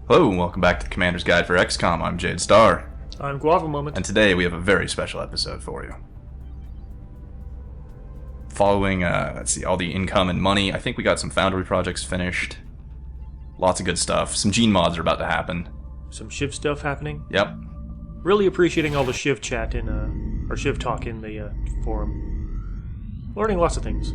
Hello and welcome back to the Commander's Guide for XCOM. I'm Jade Star. I'm Guava Moment. And today we have a very special episode for you. Following, all the income and money, I think we got some Foundry projects finished. Lots of good stuff. Some gene mods are about to happen. Some Shiv stuff happening. Yep. Really appreciating all the Shiv chat or Shiv talk in the forum. Learning lots of things.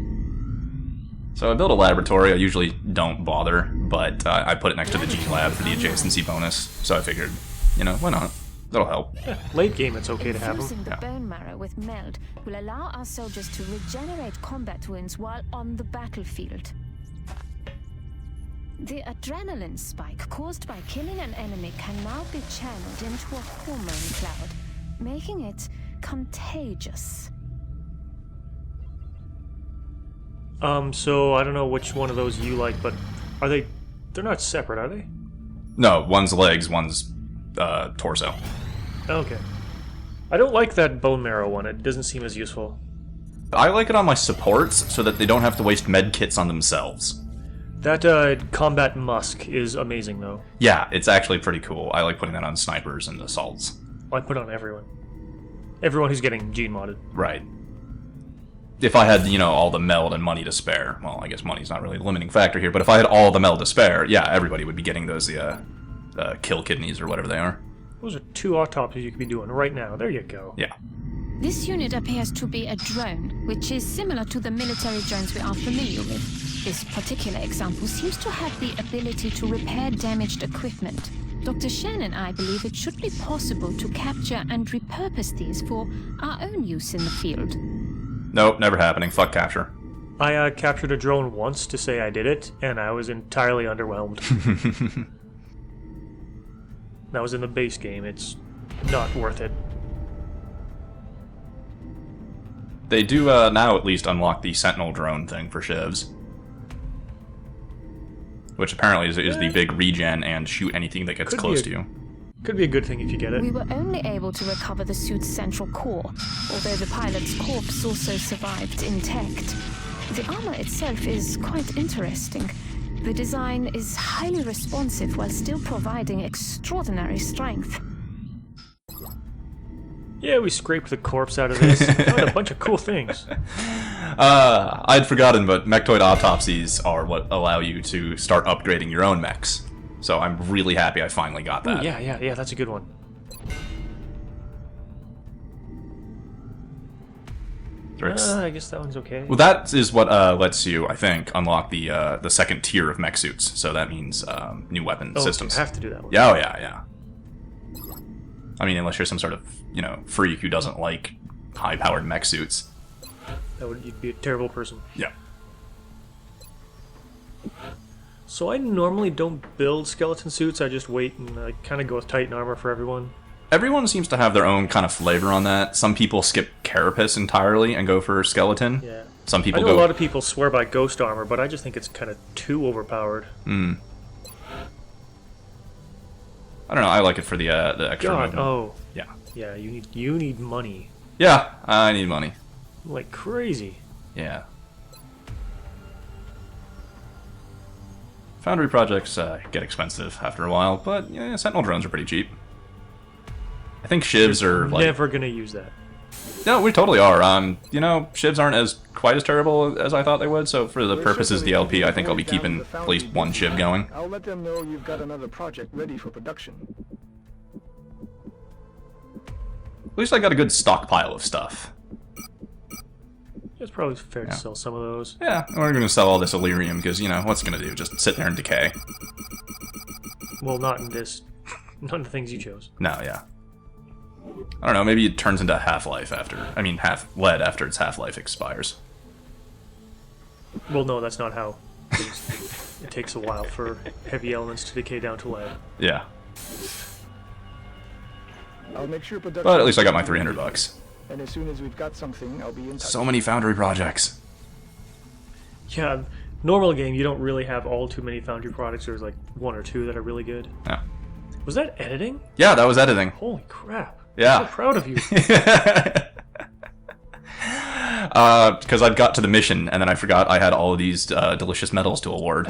So I built a laboratory. I usually don't bother, but I put it next to the gene lab for the adjacency bonus. So I figured, why not? That'll help. Yeah, late game, it's okay to have Infusing them. the bone marrow with MELD will allow our soldiers to regenerate combat wounds while on the battlefield. The adrenaline spike caused by killing an enemy can now be channeled into a hormone cloud, making it contagious. So I don't know which one of those you like, but they're not separate, are they? No, one's legs, one's torso. Okay. I don't like that bone marrow one. It doesn't seem as useful. I like it on my supports so that they don't have to waste med kits on themselves. That combat musk is amazing, though. Yeah, it's actually pretty cool. I like putting that on snipers and assaults. I put it on everyone. Everyone who's getting gene modded. Right. If I had, all the MELD and money to spare, well, I guess money's not really the limiting factor here, but if I had all the MELD to spare, yeah, everybody would be getting those, kill kidneys or whatever they are. Those are 2 autopsies you could be doing right now. There you go. Yeah. This unit appears to be a drone, which is similar to the military drones we are familiar with. This particular example seems to have the ability to repair damaged equipment. Dr. Shen and I believe it should be possible to capture and repurpose these for our own use in the field. Nope, never happening. Fuck capture. I captured a drone once to say I did it, and I was entirely underwhelmed. That was in the base game. It's not worth it. They do now at least unlock the Sentinel drone thing for shivs. Which apparently is the big regen and shoot anything that gets close to you. Could be a good thing if you get it. We were only able to recover the suit's central core, although the pilot's corpse also survived intact. The armor itself is quite interesting. The design is highly responsive while still providing extraordinary strength. Yeah, we scraped the corpse out of this. Found a bunch of cool things. I'd forgotten, but mechtoid autopsies are what allow you to start upgrading your own mechs. So I'm really happy I finally got that. Ooh, yeah, that's a good one. I guess that one's okay. Well, that is what lets you, I think, unlock the second tier of mech suits. So that means new weapon systems. You have to do that one. Yeah, yeah. I mean, unless you're some sort of, freak who doesn't like high-powered mech suits. You'd be a terrible person. Yeah. So I normally don't build skeleton suits. I just wait and kind of go with Titan armor for everyone. Everyone seems to have their own kind of flavor on that. Some people skip carapace entirely and go for skeleton. Yeah. Some people I know a lot of people swear by ghost armor, but I just think it's kind of too overpowered. I don't know. I like it for the extra movement. Oh. Yeah. Yeah, you need money. Yeah, I need money. Like crazy. Yeah. Foundry projects get expensive after a while, but Sentinel drones are pretty cheap. I think shivs are like... Never gonna use that. No, we totally are. Shivs aren't as quite as terrible as I thought they would, so for the purposes of the LP, I think I'll be keeping at least one shiv going. I'll let them know you've got another project ready for production. At least I got a good stockpile of stuff. It's probably fair to sell some of those. Yeah, we're going to sell all this elerium, because, what's it going to do? Just sit there and decay. Well, not in this. Not in the things you chose. No, yeah. I don't know, maybe it turns into half-lead after its half-life expires. Well, no, that's not how. It takes a while for heavy elements to decay down to lead. Yeah. I'll make sure production. But at least I got my $300. And as soon as we've got something, I'll be in touch. So many Foundry projects. Yeah, normal game, you don't really have all too many Foundry products. There's like 1 or 2 that are really good. Yeah. Was that editing? Yeah, that was editing. Holy crap. Yeah. I'm so proud of you. Because I'd got to the mission, and then I forgot I had all of these delicious medals to award.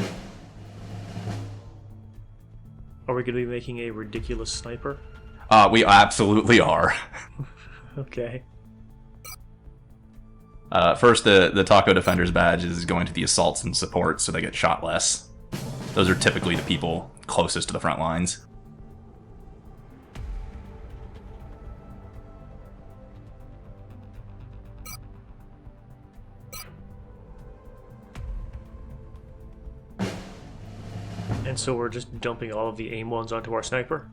Are we going to be making a ridiculous sniper? We absolutely are. Okay. First, the Taco Defender's badge is going to the assaults and supports, so they get shot less. Those are typically the people closest to the front lines. And so we're just dumping all of the aim ones onto our sniper?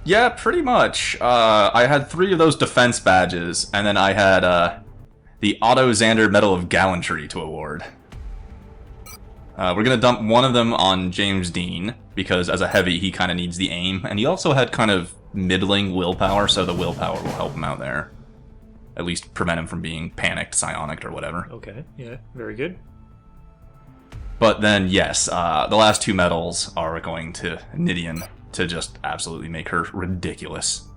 Yeah, pretty much. I had 3 of those defense badges, and then I had, the Otto Xander Medal of Gallantry to award. We're gonna dump one of them on James Dean, because as a heavy, he kind of needs the aim, and he also had kind of middling willpower, so the willpower will help him out there. At least prevent him from being panicked, psionicked, or whatever. Okay, yeah, very good. But then, yes, the last 2 medals are going to Nittien to just absolutely make her ridiculous.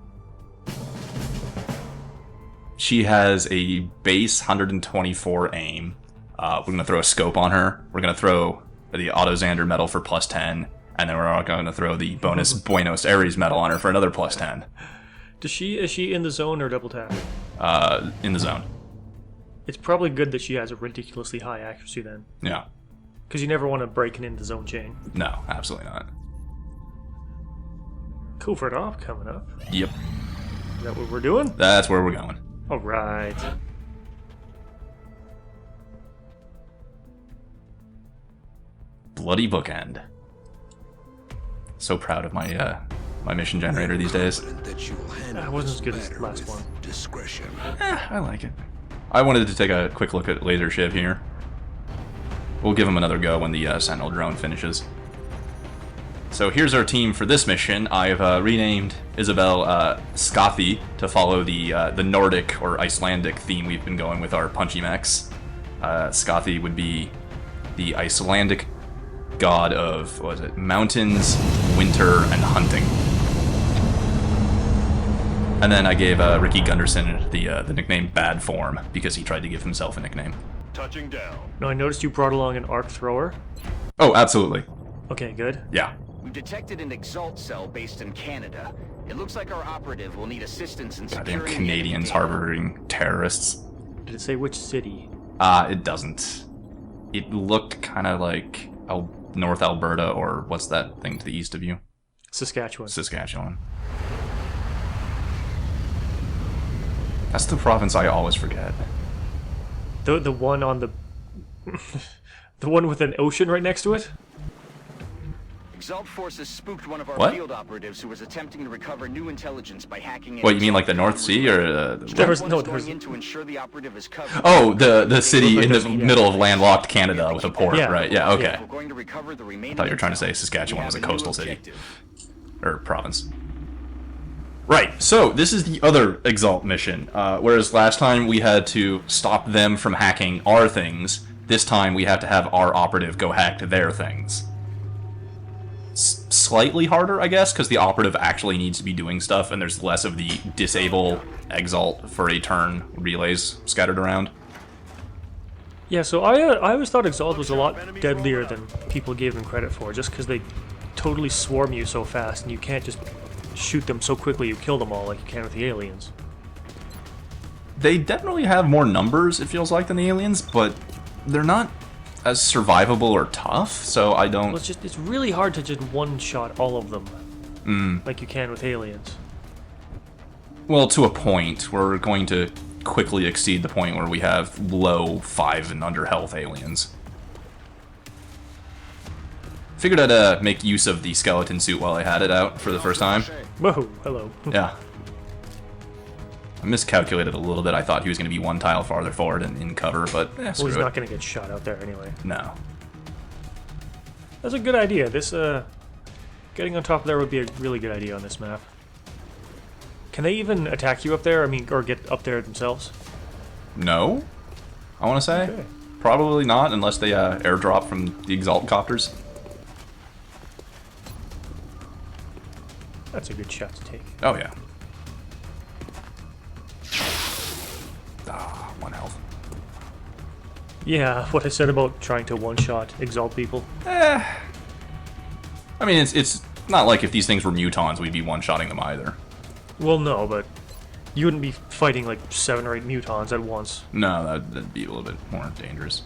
She has a base 124 aim. We're going to throw a scope on her. We're going to throw the Otto Xander medal for +10. And then we're going to throw the bonus Buenos Aires medal on her for another +10. Is she in the zone or double tap? In the zone. It's probably good that she has a ridiculously high accuracy then. Yeah. Because you never want to break it into zone chain. No, absolutely not. Covert op coming up. Yep. Is that what we're doing? That's where we're going. Alright. Bloody Bookend. So proud of my my mission generator these days. It wasn't as good as the last one. I like it. I wanted to take a quick look at Laser Shiv here. We'll give him another go when the Sentinel drone finishes. So here's our team for this mission. I've renamed Isobel Skathi to follow the Nordic or Icelandic theme we've been going with our punchy mechs. Skathi would be the Icelandic god of, what was it, mountains, winter, and hunting. And then I gave Ricky Gunderson the nickname Bad Form because he tried to give himself a nickname. Touching down. Now, I noticed you brought along an arc thrower. Oh, absolutely. Okay, good. Yeah. We've detected an Exalt cell based in Canada. It looks like our operative will need assistance in Goddamn securing Canadians the data. harboring terrorists. Did it say which city? It doesn't. It looked kind of like North Alberta, or what's that thing to the east of you? Saskatchewan. Saskatchewan. That's the province I always forget. The one on the... the one with an ocean right next to it? Exalt forces spooked one of our What? field operatives who was attempting to recover new intelligence by hacking in. What, you mean like the North Sea, or... There was- no, One is there was- going in to ensure the operative is covered. Oh, the city in the Yeah. middle of landlocked Canada with a port, Yeah. right? Yeah, okay. We're going to recover the remaining. I thought you were trying to say intel. Saskatchewan We was a have new coastal city. objective. Or province. Right, so this is the other Exalt mission. Whereas last time we had to stop them from hacking our things, this time we have to have our operative go hack their things. Slightly harder, I guess, because the operative actually needs to be doing stuff, and there's less of the disable Exalt for a turn relays scattered around. Yeah, so I always thought Exalt was a lot deadlier than people gave them credit for, just because they totally swarm you so fast, and you can't just shoot them so quickly you kill them all like you can with the aliens. They definitely have more numbers, it feels like, than the aliens, but they're not as survivable or tough, so I don't... Well, it's really hard to just one-shot all of them, like you can with aliens. Well, to a point. We're going to quickly exceed the point where we have low 5 and under health aliens. Figured I'd make use of the skeleton suit while I had it out for the first time. Whoa, hello. Yeah. I miscalculated a little bit. I thought he was going to be one tile farther forward and in cover, but Well, screw he's it. not going to get shot out there anyway. No. That's a good idea. This, getting on top of there would be a really good idea on this map. Can they even attack you up there? I mean, or get up there themselves? No? I want to say? Okay. Probably not, unless they airdrop from the Exalt copters. That's a good shot to take. Oh, yeah. Ah, 1 health. Yeah, what I said about trying to one-shot Exalt people. I mean, it's not like if these things were mutons, we'd be one-shotting them either. Well, no, but you wouldn't be fighting like 7 or 8 mutons at once. No, that'd be a little bit more dangerous.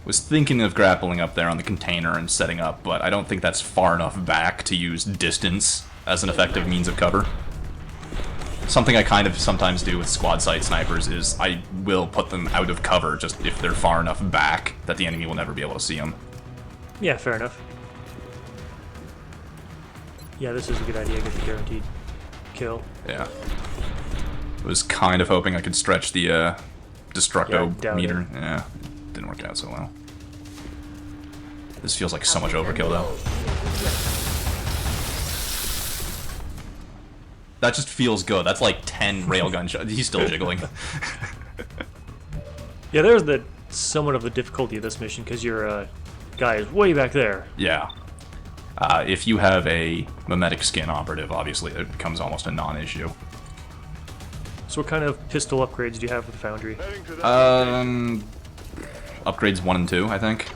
Was thinking of grappling up there on the container and setting up, but I don't think that's far enough back to use distance as an effective means of cover. Something I kind of sometimes do with squad sight snipers is I will put them out of cover just if they're far enough back that the enemy will never be able to see them. Yeah, fair enough. Yeah, this is a good idea. Get the guaranteed kill. Yeah. Was kind of hoping I could stretch the destructo Yeah, meter. Yeah, didn't work out so well. This feels like so much overkill though. That just feels good. That's like 10 railgun shots. He's still jiggling. Yeah, there's the somewhat of the difficulty of this mission because your guy is way back there. Yeah. If you have a mimetic skin operative, obviously it becomes almost a non-issue. So what kind of pistol upgrades do you have with the Foundry? Upgrades 1 and 2, I think.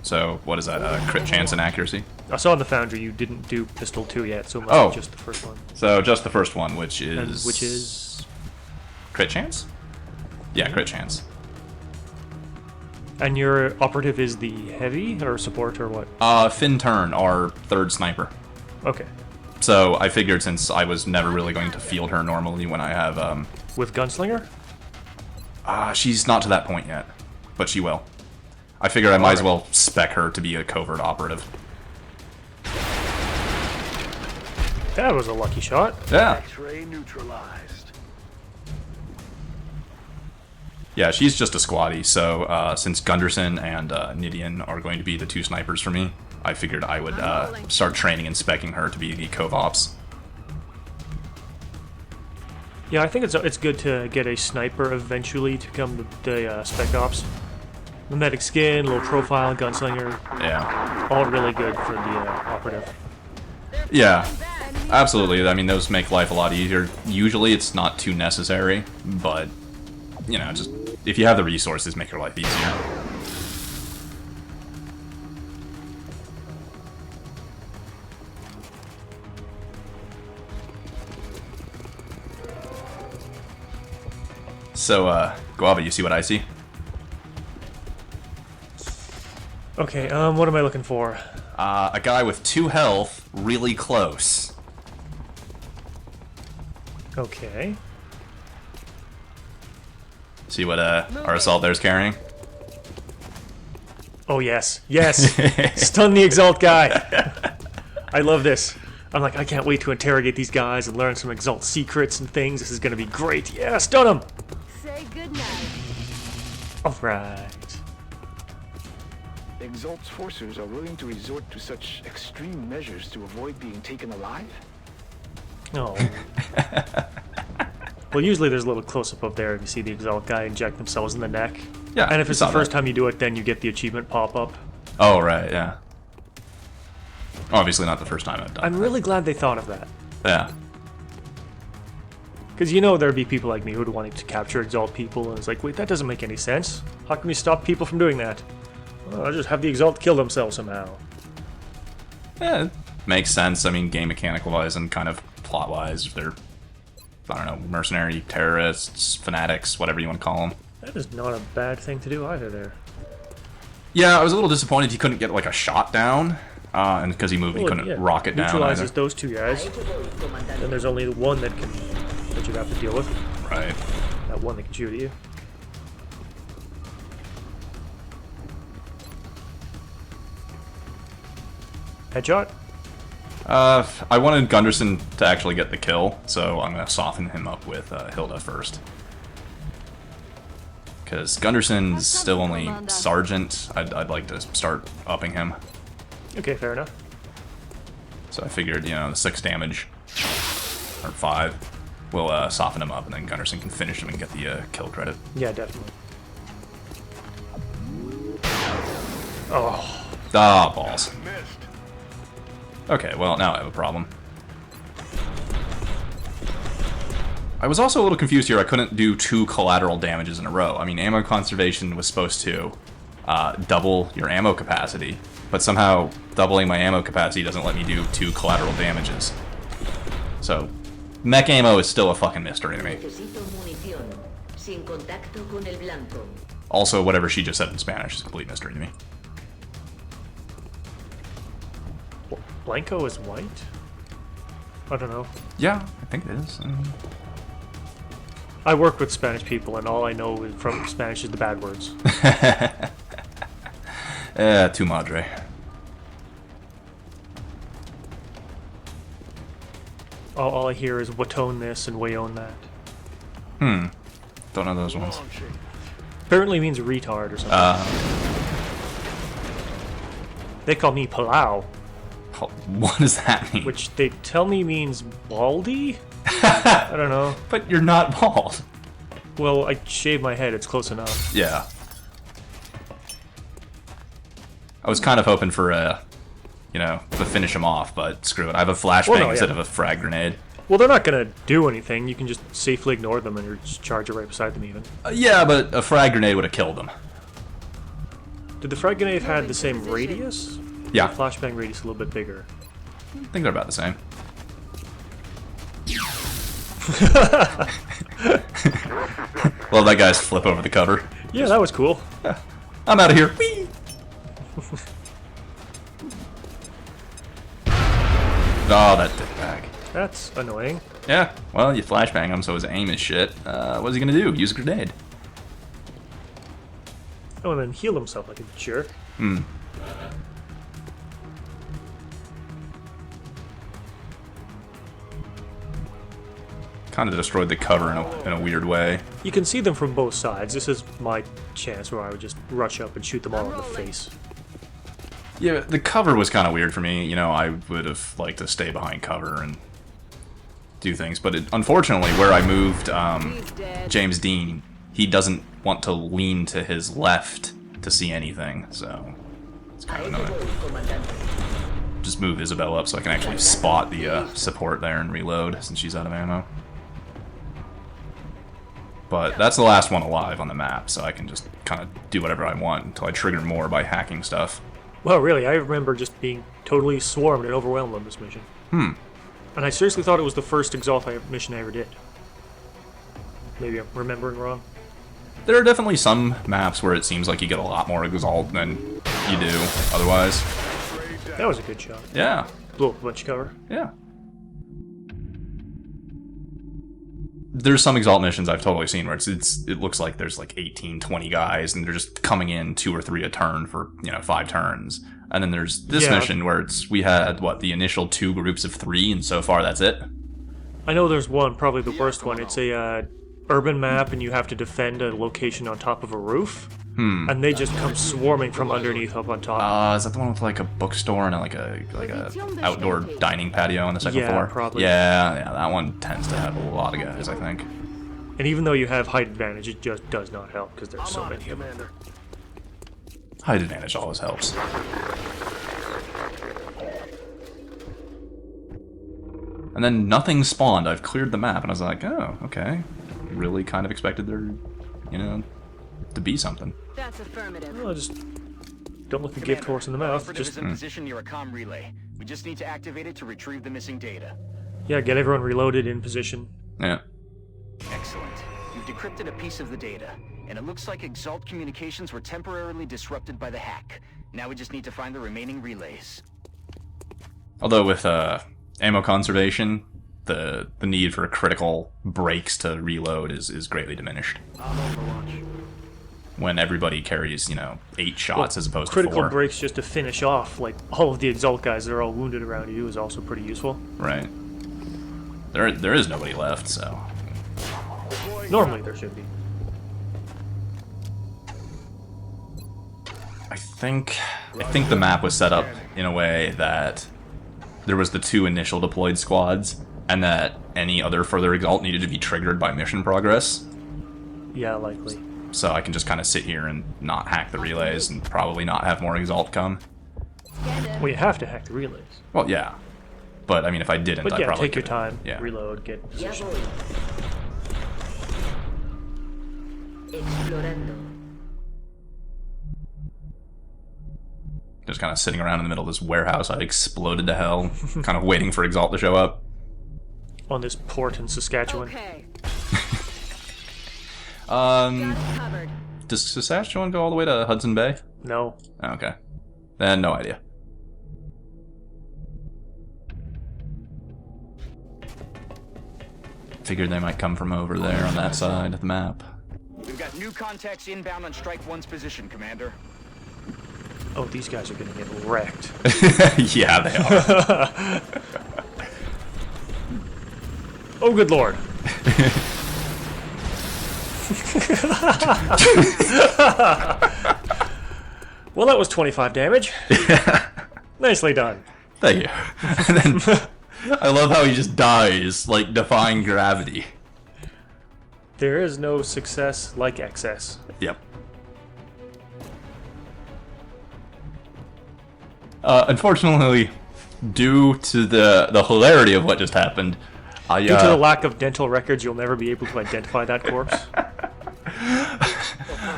So, what is that? Crit chance and accuracy? I saw in the Foundry you didn't do pistol 2 yet, so it must Oh. be just the first one. So, just the first one, which is... And which is... Crit chance? Yeah, crit chance. And your operative is the heavy, or support, or what? Fin Turn, our third sniper. Okay. So, I figured since I was never really going to field her normally when I have, With Gunslinger? she's not to that point yet. But she will. I figured I might as well spec her to be a covert operative. That was a lucky shot. Yeah. X-ray neutralized. Yeah, she's just a squatty, so since Gunderson and Nittien are going to be the 2 snipers for me, I figured I would start training and speccing her to be the Cov Ops. Yeah, I think it's good to get a sniper eventually to become the spec ops. Mimetic skin, low profile, gunslinger, Yeah. all really good for the operative. Yeah, absolutely. I mean, those make life a lot easier. Usually it's not too necessary, but, you know, just if you have the resources, make your life easier. So, Guava, you see what I see? Okay, what am I looking for? A guy with 2 health, really close. Okay. See what our assault there's carrying? Oh yes, yes! Stun the Exalt guy! I love this. I'm like, I can't wait to interrogate these guys and learn some Exalt secrets and things. This is gonna be great. Yeah, stun them! Say goodnight. Alright. Exalt's forces are willing to resort to such extreme measures to avoid being taken alive? Oh. Well, usually there's a little close-up up there if you see the Exalt guy inject themselves in the neck. Yeah, And if it's saw the first that. time you do it, then you get the achievement pop-up. Oh, right, yeah. Obviously not the first time I've done I'm that. really glad they thought of that. Yeah. Because you know there'd be people like me who'd want to capture Exalt people, and it's like, wait, that doesn't make any sense. How can we stop people from doing that? Well, I'll just have the Exalt kill themselves somehow. Yeah, it makes sense. I mean, game mechanical-wise and kind of plot-wise, if they're, I don't know, mercenary, terrorists, fanatics, whatever you want to call them. That is not a bad thing to do either there. Yeah, I was a little disappointed he couldn't get, like, a shot down, and because he moved, he Well, couldn't yeah, rocket down neutralizes either. those 2 guys. Then there's only one that you have to deal with. Right. That one that can shoot at you. Headshot? I wanted Gunderson to actually get the kill, so I'm going to soften him up with Hilda first. Because Gunderson's still only Sergeant. I'd like to start upping him. Okay, fair enough. So I figured, you know, the 6 damage, or 5, will soften him up, and then Gunderson can finish him and get the kill credit. Yeah, definitely. Oh, Ah, balls. Okay, well, now I have a problem. I was also a little confused here. I couldn't do 2 collateral damages in a row. I mean, ammo conservation was supposed to double your ammo capacity, but somehow doubling my ammo capacity doesn't let me do 2 collateral damages. So, mech ammo is still a fucking mystery to me. Also, whatever she just said in Spanish is a complete mystery to me. Blanco is white? I don't know. Yeah, I think it is. I work with Spanish people, and all I know from Spanish is the bad words. Tu madre. All I hear is Watone this and Wayone that. Don't know those ones. Apparently means retard or something. They call me Palau, What does that mean? which they tell me means baldy? I don't know. But you're not bald. Well, I shave my head, it's close enough. Yeah. I was kind of hoping for to finish him off, but screw it. I have a flashbang instead of a frag grenade. Well, they're not gonna do anything. You can just safely ignore them and just charge it right beside them even. Yeah, but a frag grenade would have killed them. Did the frag grenade have the same radius? Yeah. The flashbang radius a little bit bigger. I think they're about the same. Love that guy's flip over the cover. Yeah, that was cool. I'm out of here. Whee! Oh, that dickbag. That's annoying. Yeah, well, you flashbang him, so his aim is shit. What's he gonna do? Use a grenade. Oh, and then heal himself like a jerk. Kind of destroyed the cover in a weird way. You can see them from both sides. This is my chance where I would just rush up and shoot them all in the face. Yeah, the cover was kind of weird for me. You know, I would have liked to stay behind cover and do things, but unfortunately, where I moved James Dean, he doesn't want to lean to his left to see anything, so it's kind of annoying. Just move Isobel up so I can actually spot the support there and reload since she's out of ammo. But that's the last one alive on the map, so I can just kind of do whatever I want until I trigger more by hacking stuff. Well, really, I remember just being totally swarmed and overwhelmed on this mission. And I seriously thought it was the first Exalt mission I ever did. Maybe I'm remembering wrong. There are definitely some maps where it seems like you get a lot more Exalt than you do otherwise. That was a good shot. Yeah. Blew up a bunch of cover. Yeah. There's some Exalt missions I've totally seen where it looks like there's like 18, 20 guys and they're just coming in 2 or 3 a turn for, 5 turns. And then there's this mission where we had, the initial 2 groups of 3 and so far that's it? I know there's one, probably the worst one. It's a urban map and you have to defend a location on top of a roof. And they just come swarming from underneath up on top. Is that the one with like a bookstore and like a outdoor dining patio on the second floor? Probably. Yeah, that one tends to have a lot of guys, I think. And even though you have height advantage, it just does not help because there's so many of them. Height advantage always helps. And then nothing spawned. I've cleared the map, and I was like, oh, okay. Really kind of expected there, to be something. That's affirmative. Well, just don't look a gift horse in the mouth. Just Just in position near a comm relay. We just need to activate it to retrieve the missing data. yeah, get everyone reloaded in position. Yeah. Excellent. You've decrypted a piece of the data, and it looks like Exalt communications were temporarily disrupted by the hack. Now we just need to find the remaining relays. Although with ammo conservation, the need for critical breaks to reload is greatly diminished. When everybody carries, 8 shots as opposed to 4. Critical breaks just to finish off, like all of the Exalt guys that are all wounded around you is also pretty useful. Right. There is nobody left, so... Normally there should be. I think the map was set up in a way that there was the 2 initial deployed squads, and that any other further Exalt needed to be triggered by mission progress. Yeah, likely. So I can just kind of sit here and not hack the relays and probably not have more Exalt come. Well, you have to hack the relays. Well, yeah. But, I mean, if I didn't, But I yeah, probably take your could. time, Yeah. reload, get in position. Just kind of sitting around in the middle of this warehouse I exploded to hell, kind of waiting for Exalt to show up. On this port in Saskatchewan. Okay. Does Got it covered. Saskatchewan go all the way to Hudson Bay? No. Okay. Then no idea. Figured they might come from over there on that side of the map. We've got new contacts inbound on Strike 1's position, Commander. Oh, these guys are gonna get wrecked. Yeah, they are. Oh, good lord. Well, that was 25 damage. Nicely done. Thank you. And then, I love how he just dies, like defying gravity. There is no success like excess. Yep. Unfortunately, due to the hilarity of what just happened, Due to the lack of dental records, you'll never be able to identify that corpse.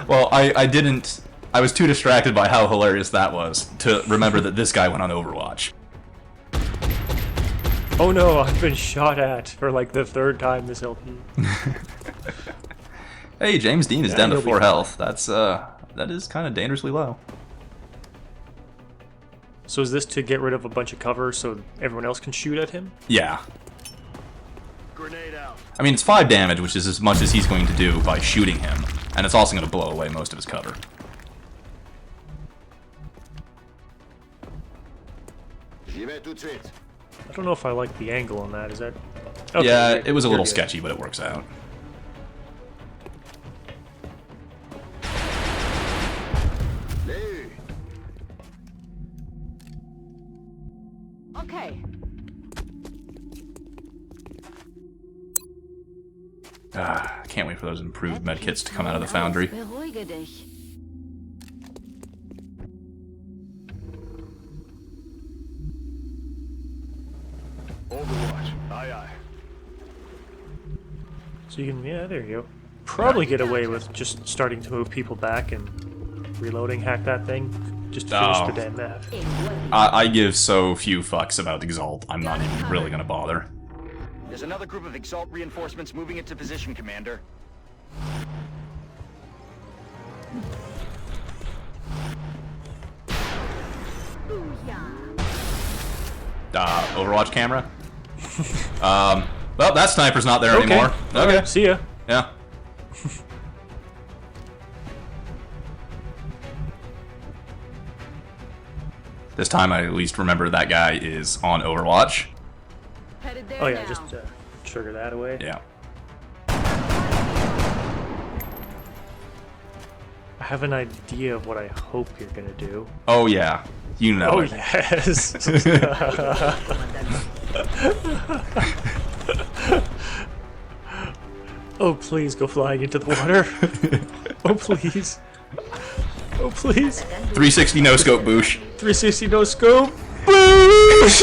well, I didn't. I was too distracted by how hilarious that was to remember that this guy went on Overwatch. Oh no, I've been shot at for like the 3rd time this LP. Hey, James Dean is down to he'll be 4 fine. health. That is kind of dangerously low. So is this to get rid of a bunch of cover so everyone else can shoot at him? Yeah. Grenade out. I mean, it's 5 damage, which is as much as he's going to do by shooting him, and it's also going to blow away most of his cover. I don't know if I like the angle on that. Is that? Okay, Yeah, you're- it was a you're little good. sketchy, but it works out. Okay. Can't wait for those improved medkits to come out of the Foundry. Beruhige dich. Overwatch. Aye, aye. So you can, yeah, there you go. Probably get away with just starting to move people back and reloading, hack that thing, just to finish Oh. the damn map. I give so few fucks about Exalt, I'm not even really going to bother. There's another group of Exalt reinforcements moving into position, Commander. Overwatch camera? Well, that sniper's not there anymore. All right, see ya. Yeah. This time I at least remember that guy is on Overwatch. Headed there Oh yeah, now. just trigger that away. Yeah. I have an idea of what I hope you're gonna do. Oh yeah. You know Oh it. yes. Oh please, go flying into the water. Oh please. Oh please. 360 no scope Boosh. 360 no scope. Boosh!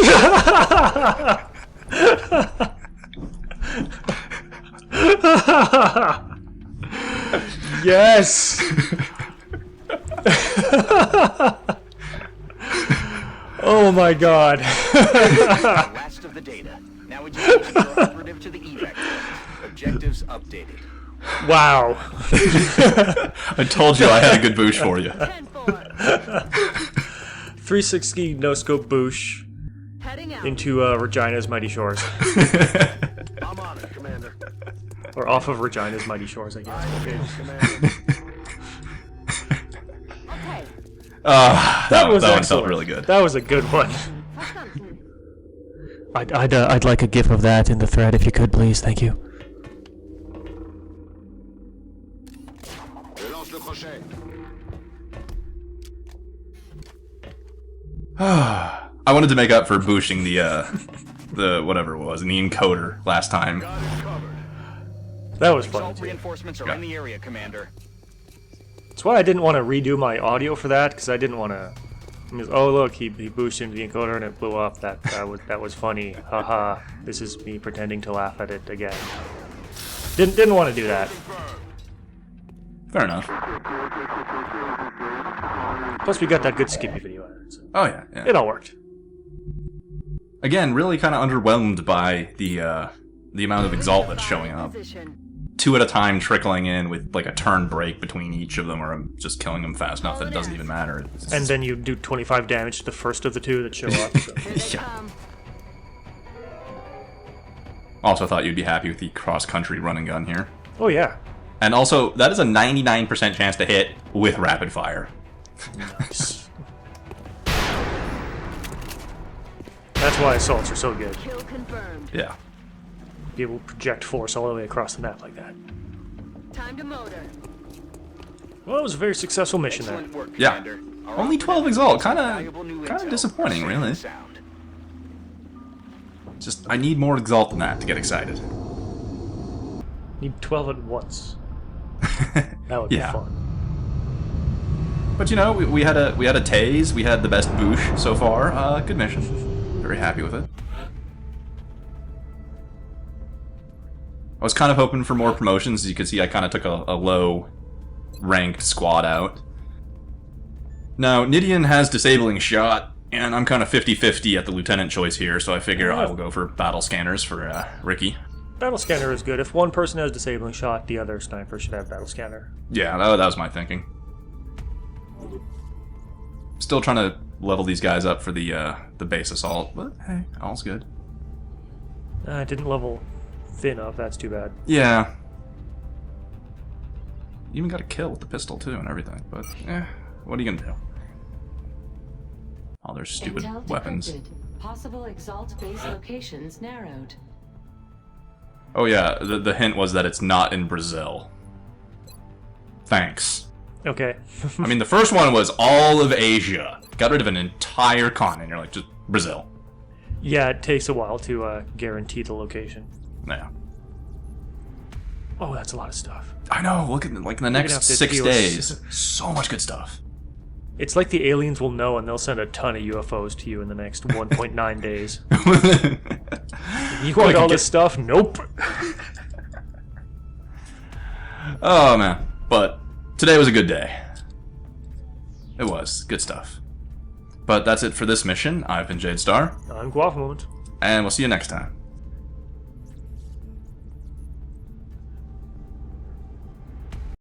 Yes. Oh my god. Last of the data. Now we just need to get our operative to the evac point. Objectives updated. Wow. I told you I had a good Boosh for you. 10-4. 360 no scope Boosh Heading out. into Regina's Mighty Shores. I'm on it, Commander. Or off of Regina's Mighty Shores, I guess. Okay, Commander. Okay. That one felt excellent. really good. That was a good one. Verstanden. I'd like a gif of that in the thread if you could, please. Thank you. I wanted to make up for boosting the whatever it was, the encoder last time. Got it covered. That was fun. Exalt reinforcements are in the area, Commander. That's why I didn't want to redo my audio for that, because I didn't want to. Oh look, he boosted into the encoder and it blew up. That was funny. Haha. This is me pretending to laugh at it again. Didn't want to do that. Fair enough. Plus, we got that good Skippy video out of it. So Oh, yeah. Yeah. it all worked. Again, really kind of underwhelmed by the amount of Exalt that's showing up. Position. 2 at a time trickling in with like a turn break between each of them, or I'm just killing them fast enough that it doesn't even matter. And then you do 25 damage to the first of the 2 that show up. So. Here they Yeah. come. Also thought you'd be happy with the cross-country run and gun here. Oh, yeah. And also, that is a 99% chance to hit with rapid fire. Nice. That's why assaults are so good. Kill confirmed. Yeah. Be able to project force all the way across the map like that. Time to motor. Well, it was a very successful mission there. Excellent work, Yeah. Commander. Our Only operative 12 Exalt. has valuable new Kind of intel. disappointing, Safe really. and sound. Just, I need more Exalt than that to get excited. Need 12 at once. That would Yeah. be fun. But you know, we had a tase, we had the best Boosh so far. Good mission. Very happy with it. I was kind of hoping for more promotions. As you can see, I kind of took a low-ranked squad out. Now, Nittien has disabling shot, and I'm kind of 50-50 at the lieutenant choice here, so I figure I will go for battle scanners for Ricky. Battle scanner is good. If one person has disabling shot, the other sniper should have battle scanner. Yeah, that was my thinking. Still trying to level these guys up for the base assault, but hey, all's good. I didn't level thin enough. That's too bad. Yeah. Even got a kill with the pistol too and everything, but what are you gonna do? All their stupid Intel weapons. decrypted. Possible Exalt base locations narrowed. Oh yeah, the hint was that it's not in Brazil. Thanks. Okay. I mean, the first one was all of Asia. Got rid of an entire continent. You're like, just Brazil. Yeah, it takes a while to guarantee the location. Yeah. Oh, that's a lot of stuff. I know, look at, like, in the next have to 6 deal with- days. So much good stuff. It's like the aliens will know and they'll send a ton of UFOs to you in the next 1.9 days. You want all this stuff? Nope. Oh, man. But today was a good day. It was. Good stuff. But that's it for this mission. I've been Jade Star, I'm Guava Moment. and we'll see you next time.